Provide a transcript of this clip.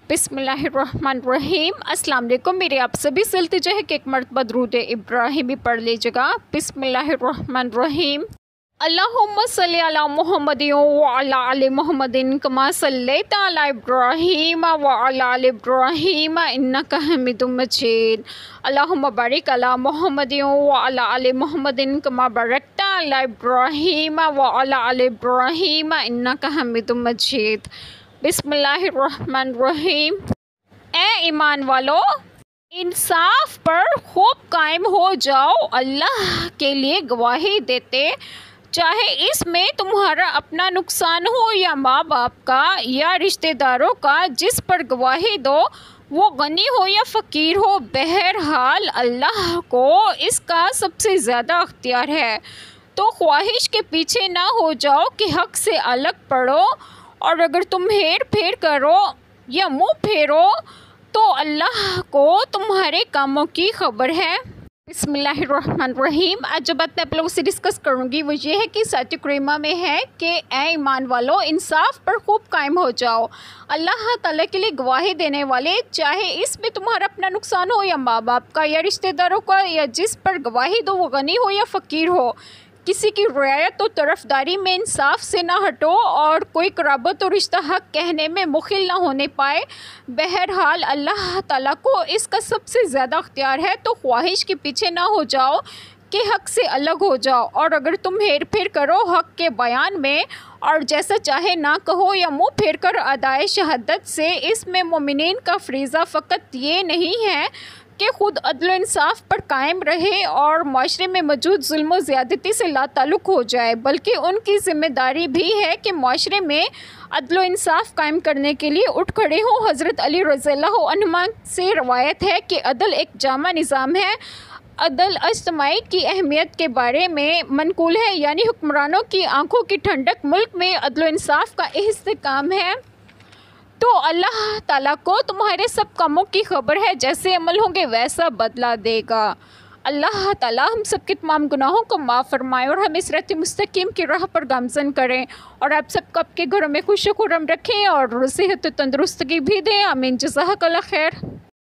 बिस्मिल्लाहिर्रहमानिर्रहीम। अस्सलाम वालेकुम। मेरे आप सभी से इल्तिजा है कि एक मरतबा दुरूद इब्राहिमी पढ़ लीजिएगा। बिस्मिल्लाहिर्रहमानिर्रहीम। अल्लाहुम्मा सल्ली अला मुहम्मदिन व अला आलि मुहम्मदिन कमा सल्लैता अला इब्राहीम व अला आलि इब्राहीम इन्नका हमीदुम मजीद। अल्लाहुम्मा बारिक अला मुहम्मदिन व अला आलि मुहम्मदिन कमा बारकता अला इब्राहीम व अला आलि इब्राहीम इन्नका हमीदुम मजीद। बिस्मिल्लाहिर्रहमानिर्रहीम। ए ईमान वालो, इंसाफ पर खूब कायम हो जाओ। अल्लाह के लिए गवाही देते, चाहे इसमें तुम्हारा अपना नुकसान हो या माँ बाप का या रिश्तेदारों का, जिस पर गवाही दो वो गनी हो या फ़कीर हो, बहरहाल अल्लाह को इसका सबसे ज़्यादा अख्तियार है। तो ख्वाहिश के पीछे ना हो जाओ कि हक़ से अलग पड़ो, और अगर तुम हेर फेर करो या मुँह फेरो तो अल्लाह को तुम्हारे कामों की खबर है। बिस्मिल्लाहिर्रहमानिर्रहीम। आज जो बात मैं आप लोगों से डिस्कस करूँगी वो ये है कि साथ करीमा में है कि ए ईमान वालों, इंसाफ पर खूब कायम हो जाओ। अल्लाह ताला के लिए गवाही देने वाले, चाहे इसमें तुम्हारा अपना नुकसान हो या माँ बाप का या रिश्तेदारों का, या जिस पर गवाही दो वो गनी हो या फ़कीर हो, किसी की रियायत और तरफदारी में इंसाफ से ना हटो, और कोई कराबत और रिश्ता हक़ कहने में मुखिल ना होने पाए। बहरहाल अल्लाह ताला को इसका सबसे ज़्यादा अख्तियार है। तो ख्वाहिश के पीछे ना हो जाओ कि हक़ से अलग हो जाओ, और अगर तुम हेर फेर करो हक़ के बयान में और जैसा चाहे ना कहो या मुँह फेर कर अदाए शहादत से, इसमें मोमिनीन का फ़रीज़ा फ़कत ये नहीं है कि ख़ुद अदल इंसाफ पर कायम रहे और माशरे में मौजूद जुल्म ज़्यादती से लाताल्लुक़ हो जाए, बल्कि उनकी ज़िम्मेदारी भी है कि माशरे में अदल इंसाफ कायम करने के लिए उठ खड़े हों। हज़रत अली रज़ियल्लाहु अन्हु से रवायत है कि अदल एक जामा निज़ाम है। अदल इज्तिमाई की अहमियत के बारे में मनकूल है, यानी हुक्मरानों की आँखों की ठंडक मुल्क में अदल इंसाफ का इस्तेहकाम है। तो अल्लाह ताला को तुम्हारे सब कामों की खबर है, जैसे अमल होंगे वैसा बदला देगा। अल्लाह ताला हम सब के तमाम गुनाहों को माफ़ फरमाए और हमें सिरात मुस्तकीम की राह पर गामज़न करें, और आप सबको आपके घरों में खुश खुर्रम रखें और सेहत तंदुरुस्तगी भी दें। आमीन। जज़ाकल्लाह खैर।